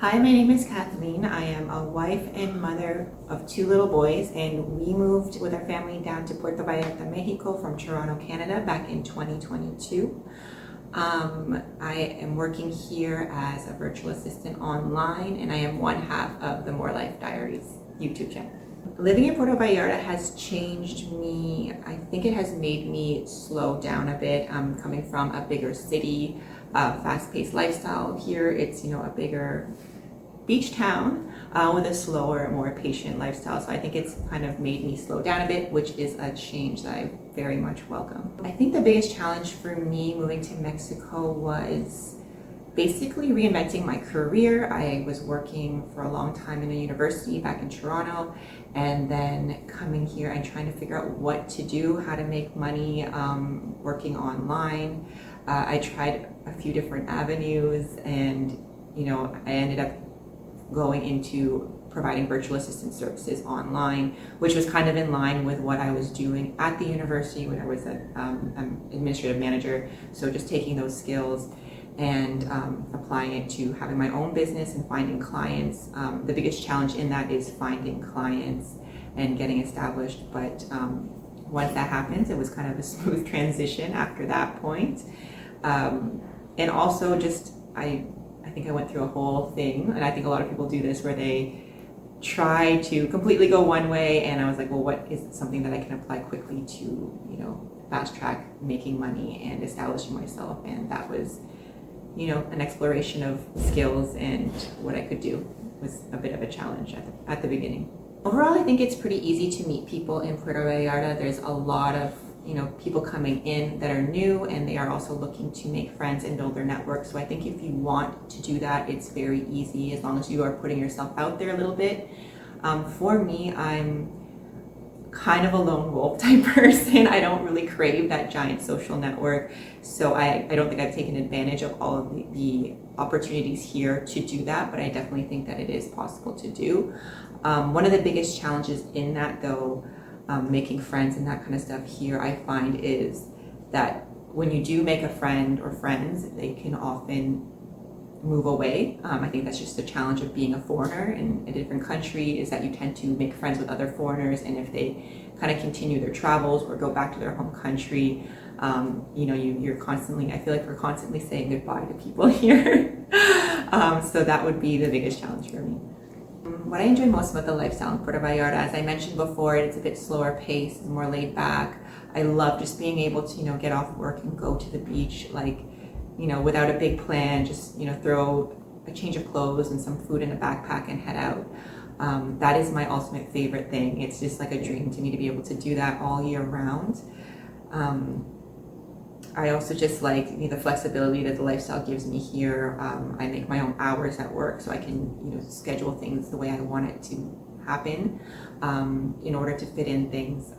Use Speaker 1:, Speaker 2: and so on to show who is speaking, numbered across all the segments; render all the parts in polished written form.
Speaker 1: Hi, my name is Kathleen. I am a wife and mother of two little boys, and we moved with our family down to Puerto Vallarta, Mexico from Toronto, Canada back in 2022. I am working here as a virtual assistant online, and I am one half of the More Life Diaries YouTube channel. Living in Puerto Vallarta has changed me. I think it has made me slow down a bit. Coming from a bigger city, fast-paced lifestyle. Here it's a bigger beach town with a slower, more patient lifestyle. So I think it's kind of made me slow down a bit, which is a change that I very much welcome. I think the biggest challenge for me moving to Mexico was basically reinventing my career. I was working for a long time in a university back in Toronto, and then coming here and trying to figure out what to do, how to make money working online. I tried a few different avenues, and I ended up going into providing virtual assistant services online, which was kind of in line with what I was doing at the university when I was an administrative manager. So just taking those skills and applying it to having my own business and finding clients. The biggest challenge in that is finding clients and getting established, but once that happens, it was kind of a smooth transition after that point. And also just, I think I went through a whole thing, and I think a lot of people do this, where they try to completely go one way, and I was like, well, what is something that I can apply quickly to, fast track making money and establishing myself? And that was an exploration of skills and what I could do. Was a bit of a challenge at the beginning. Overall, I think it's pretty easy to meet people in Puerto Vallarta. There's a lot of people coming in that are new, and they are also looking to make friends and build their network. So I think if you want to do that, it's very easy as long as you are putting yourself out there a little bit. For me, I'm kind of a lone wolf type person. I don't really crave that giant social network. So I don't think I've taken advantage of all of the opportunities here to do that, but I definitely think that it is possible to do. One of the biggest challenges in that, though, making friends and that kind of stuff here, I find, is that when you do make a friend or friends, they can often move away. I think that's just the challenge of being a foreigner in a different country, is that you tend to make friends with other foreigners, and if they kind of continue their travels or go back to their home country, you're constantly, I feel like we're constantly saying goodbye to people here. So that would be the biggest challenge for me. What I enjoy most about the lifestyle in Puerto Vallarta, as I mentioned before, it's a bit slower pace, more laid back. I love just being able to, get off work and go to the beach, without a big plan, just, throw a change of clothes and some food in a backpack and head out. That is my ultimate favorite thing. It's just like a dream to me to be able to do that all year round. I also just like the flexibility that the lifestyle gives me here. I make my own hours at work, so I can schedule things the way I want it to happen in order to fit in things.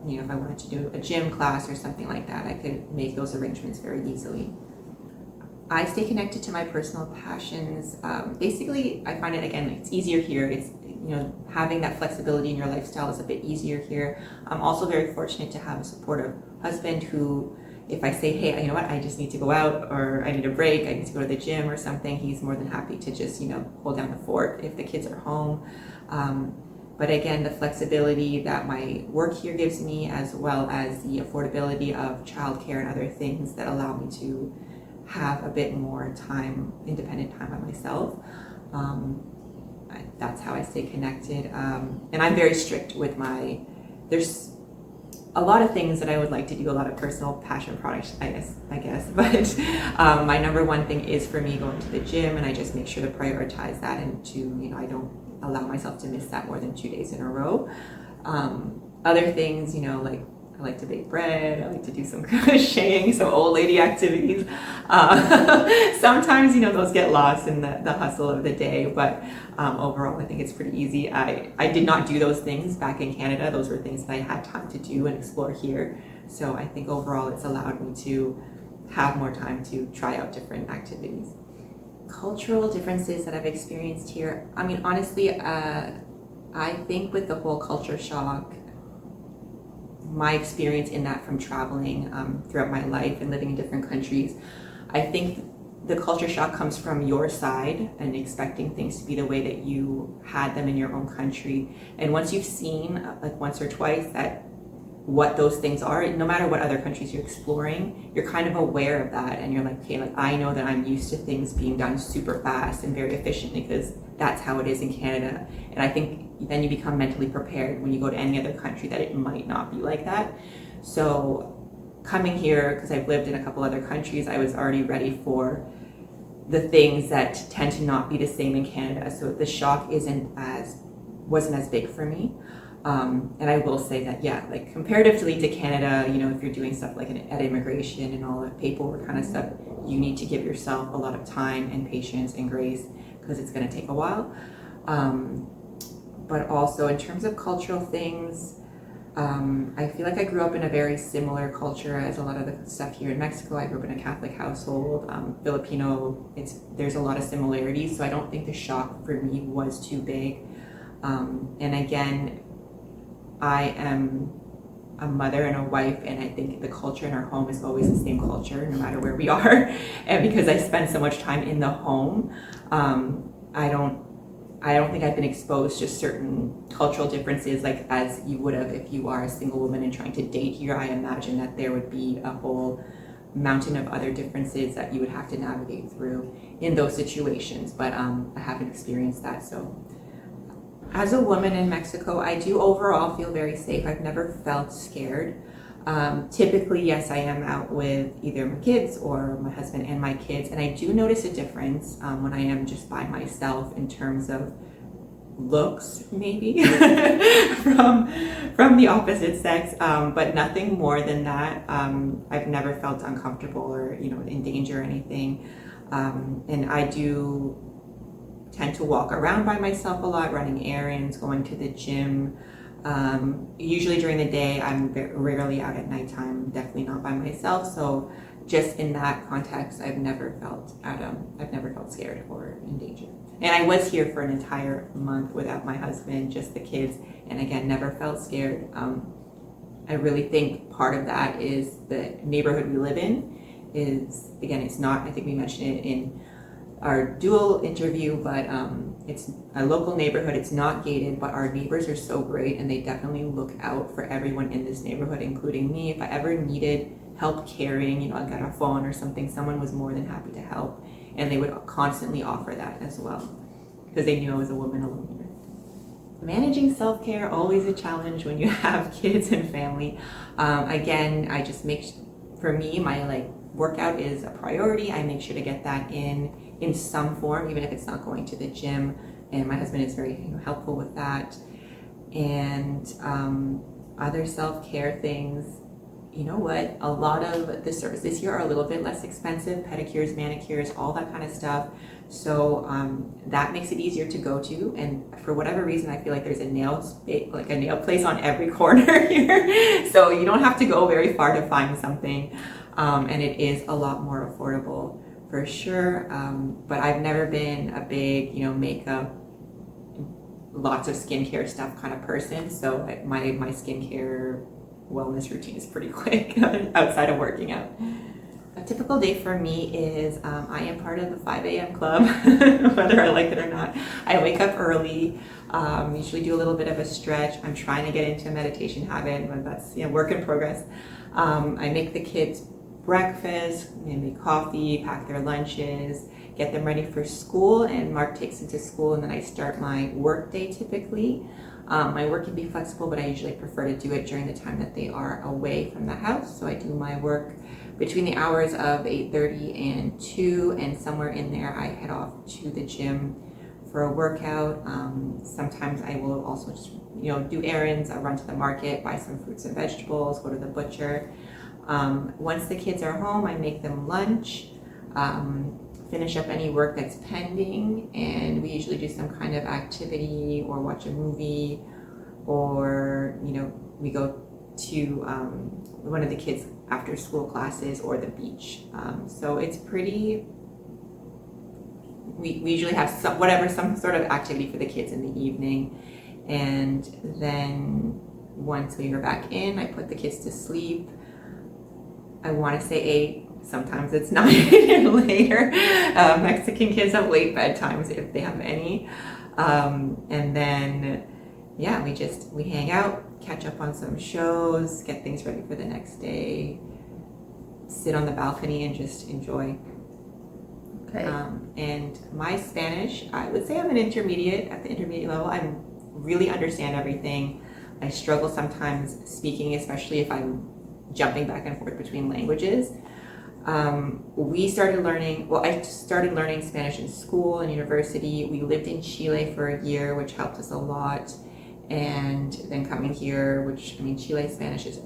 Speaker 1: If I wanted to do a gym class or something like that, I could make those arrangements very easily. I stay connected to my personal passions. Basically, I find it, again, it's easier here. It's having that flexibility in your lifestyle is a bit easier here. I'm also very fortunate to have a supportive husband who, if I say, hey, I just need to go out, or I need a break, I need to go to the gym or something, he's more than happy to just, hold down the fort if the kids are home. But again, the flexibility that my work here gives me, as well as the affordability of childcare and other things that allow me to have a bit more time, independent time by myself. That's how I stay connected. And I'm very strict with there's a lot of things that I would like to do, a lot of personal passion projects, I guess. But my number one thing is for me going to the gym, and I just make sure to prioritize that, and to, I don't allow myself to miss that more than 2 days in a row. Other things, like I like to bake bread, I like to do some crocheting, some old lady activities. Sometimes, those get lost in the hustle of the day, but overall, I think it's pretty easy. I did not do those things back in Canada. Those were things that I had time to do and explore here. So I think overall, it's allowed me to have more time to try out different activities. Cultural differences that I've experienced here. I mean, honestly, I think with the whole culture shock, my experience in that from traveling throughout my life and living in different countries, I think the culture shock comes from your side and expecting things to be the way that you had them in your own country. And once you've seen like once or twice that what those things are, no matter what other countries you're exploring, you're kind of aware of that, and you're like, okay, like I know that I'm used to things being done super fast and very efficiently because that's how it is in Canada. And I think then you become mentally prepared when you go to any other country that it might not be like that. So coming here, because I've lived in a couple other countries, I was already ready for the things that tend to not be the same in Canada. So the shock wasn't as big for me. And I will say that, yeah, like comparatively to Canada, you know, if you're doing stuff like at immigration and all that paperwork kind of stuff, you need to give yourself a lot of time and patience and grace because it's going to take a while. But also in terms of cultural things, I feel like I grew up in a very similar culture as a lot of the stuff here in Mexico. I grew up in a Catholic household, Filipino, there's a lot of similarities, so I don't think the shock for me was too big. And again, I am a mother and a wife, and I think the culture in our home is always the same culture, no matter where we are. And because I spend so much time in the home, I don't think I've been exposed to certain cultural differences like as you would have if you are a single woman and trying to date here. I imagine that there would be a whole mountain of other differences that you would have to navigate through in those situations, but I haven't experienced that. So as a woman in Mexico, I do overall feel very safe. I've never felt scared. Typically, yes, I am out with either my kids or my husband and my kids, and I do notice a difference when I am just by myself in terms of looks, maybe, from the opposite sex, but nothing more than that. I've never felt uncomfortable or, you know, in danger or anything, and I do tend to walk around by myself a lot, running errands, going to the gym. Usually during the day, I'm rarely out at nighttime, definitely not by myself. So just in that context, I've never felt scared or in danger. And I was here for an entire month without my husband, just the kids, and again, never felt scared. I really think part of that is the neighborhood we live in is, again, it's not, I think we mentioned it in our dual interview, but it's a local neighborhood. It's not gated, but our neighbors are so great, and they definitely look out for everyone in this neighborhood, including me. If I ever needed help carrying, you know, I got a phone or something, someone was more than happy to help, and they would constantly offer that as well because they knew I was a woman alone here. Managing self-care, always a challenge when you have kids and family. Again, I just for me, my workout is a priority. I make sure to get that in some form, even if it's not going to the gym. And my husband is very helpful with that. And other self-care things, you know what? A lot of the services here are a little bit less expensive, pedicures, manicures, all that kind of stuff. So that makes it easier to go to. And for whatever reason, I feel like there's a nail place on every corner here. So you don't have to go very far to find something. And it is a lot more affordable for sure. But I've never been a big, makeup, lots of skincare stuff kind of person. So my skincare wellness routine is pretty quick outside of working out. A typical day for me is I am part of the 5 a.m. club, whether I like it or not. I wake up early, usually do a little bit of a stretch. I'm trying to get into a meditation habit, but that's work in progress. I make the kids breakfast, make coffee, pack their lunches, get them ready for school, and Mark takes them to school, and then I start my work day typically. My work can be flexible, but I usually prefer to do it during the time that they are away from the house. So I do my work between the hours of 8:30 and 2, and somewhere in there I head off to the gym for a workout. Sometimes I will also just do errands. I run to the market, buy some fruits and vegetables, go to the butcher. Once the kids are home, I make them lunch, finish up any work that's pending, and we usually do some kind of activity or watch a movie, or we go to one of the kids' after school classes or the beach. So it's pretty, we usually have some sort of activity for the kids in the evening, and then once we are back in, I put the kids to sleep. I want to say 8, Sometimes it's 9 and later. Mexican kids have late bedtimes if they have any. And then, yeah, we hang out, catch up on some shows, get things ready for the next day, sit on the balcony and just enjoy.
Speaker 2: Okay.
Speaker 1: And my Spanish, I would say I'm an intermediate, at the intermediate level. I really understand everything. I struggle sometimes speaking, especially if I'm jumping back and forth between languages. I started learning Spanish in school and university. We lived in Chile for a year, which helped us a lot. And then coming here, Chile Spanish is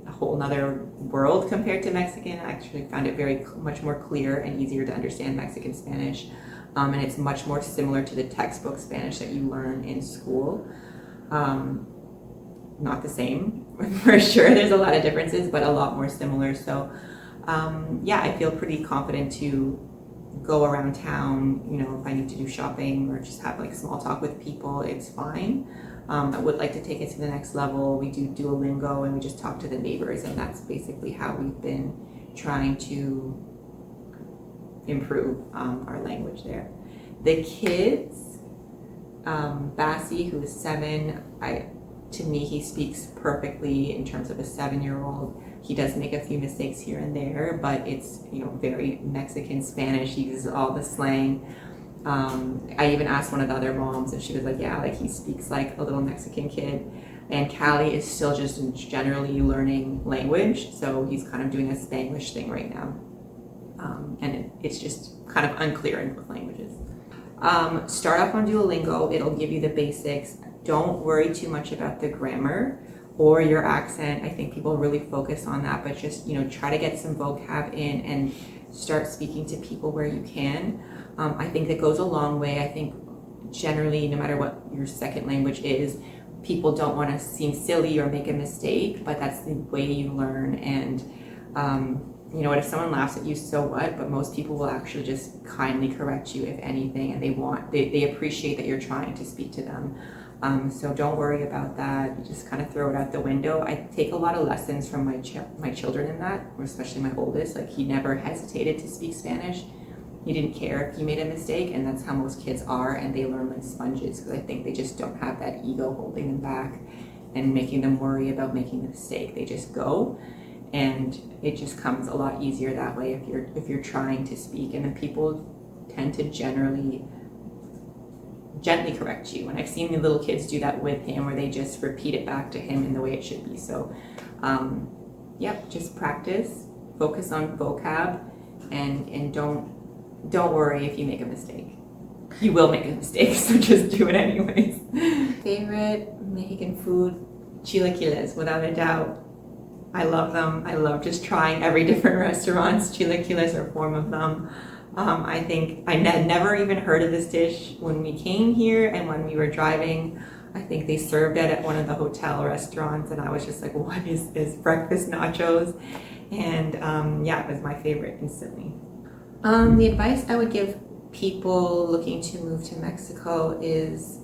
Speaker 1: a whole nother world compared to Mexican. I actually found it much more clear and easier to understand Mexican Spanish. And it's much more similar to the textbook Spanish that you learn in school. Not the same, for sure. There's a lot of differences, but a lot more similar. So, I feel pretty confident to go around town, if I need to do shopping or just have like small talk with people, it's fine. I would like to take it to the next level. We do Duolingo and we just talk to the neighbors, and that's basically how we've been trying to improve our language there. The kids, Bassie, who is 7, to me, he speaks perfectly in terms of a 7-year-old. He does make a few mistakes here and there, but it's very Mexican Spanish. He uses all the slang. I even asked one of the other moms, and she was like, "Yeah, like he speaks like a little Mexican kid." And Callie is still just generally learning language, so he's kind of doing a Spanglish thing right now, and it's just kind of unclear in both languages. Start off on Duolingo. It'll give you the basics. Don't worry too much about the grammar or your accent. I think people really focus on that, but just try to get some vocab in and start speaking to people where you can. I think that goes a long way. I think generally, no matter what your second language is, people don't want to seem silly or make a mistake, but that's the way you learn. And if someone laughs at you, so what? But most people will actually just kindly correct you if anything, and they appreciate that you're trying to speak to them. So don't worry about that. You just kind of throw it out the window. I take a lot of lessons from my children in that, especially my oldest. Like, he never hesitated to speak Spanish. He didn't care if he made a mistake, and that's how most kids are, and they learn like sponges, because I think they just don't have that ego holding them back and making them worry about making a mistake. They just go, and it just comes a lot easier that way if you're trying to speak. And then people tend to gently correct you, and I've seen the little kids do that with him, where they just repeat it back to him in the way it should be. So just practice, focus on vocab, and don't worry if you make a mistake. You will make a mistake, so just do it anyways. Favorite Mexican food, chilaquiles, without a doubt. I love them. I love just trying every different restaurants. Chilaquiles are a form of them. I think I had never even heard of this dish when we came here, and when we were driving, I think they served it at one of the hotel restaurants, and I was just like, what is this? Breakfast nachos. And it was my favorite instantly. The advice I would give people looking to move to Mexico is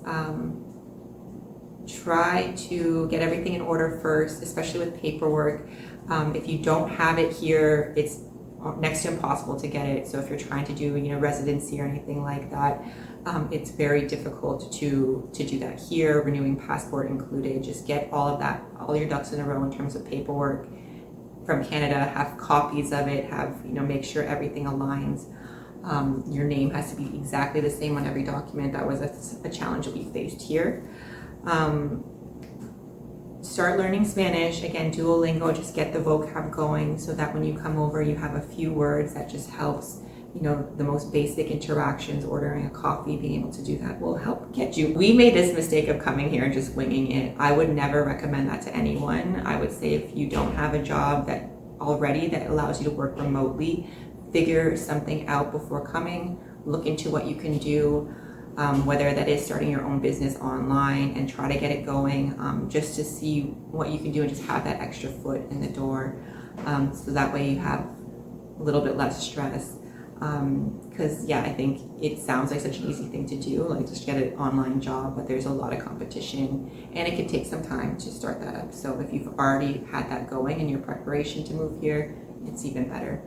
Speaker 1: try to get everything in order first, especially with paperwork. If you don't have it here, it's next to impossible to get it. So if you're trying to do residency or anything like that, it's very difficult to do that here, renewing passport included. Just get all your ducks in a row in terms of paperwork from Canada. Have copies of it, make sure everything aligns. Your name has to be exactly the same on every document. That was a challenge that we faced here. Start learning Spanish. Again, Duolingo, just get the vocab going so that when you come over, you have a few words. That just helps. The most basic interactions, ordering a coffee, being able to do that will help get you. We made this mistake of coming here and just winging it. I would never recommend that to anyone. I would say if you don't have a job that allows you to work remotely, figure something out before coming. Look into what you can do, whether that is starting your own business online, and try to get it going, just to see what you can do and just have that extra foot in the door, so that way you have a little bit less stress. Because I think it sounds like such an easy thing to do, like just get an online job, but there's a lot of competition, and it can take some time to start that up. So if you've already had that going in your preparation to move here, it's even better.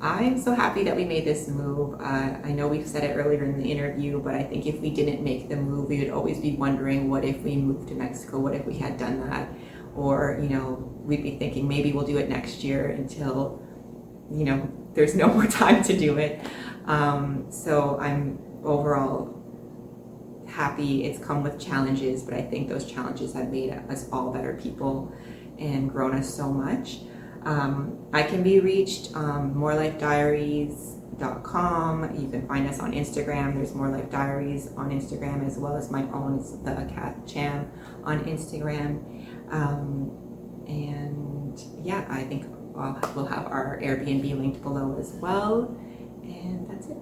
Speaker 1: I'm so happy that we made this move. I know we've said it earlier in the interview, but I think if we didn't make the move, we would always be wondering, what if we moved to Mexico? What if we had done that? Or, we'd be thinking maybe we'll do it next year until, there's no more time to do it. So I'm overall happy. It's come with challenges, but I think those challenges have made us all better people and grown us so much. I can be reached morelifediaries.com. You can find us on Instagram. There's More Life Diaries on Instagram, as well as my own, it's the Kath Cham on Instagram. And yeah, I think we'll have our Airbnb linked below as well. And that's it.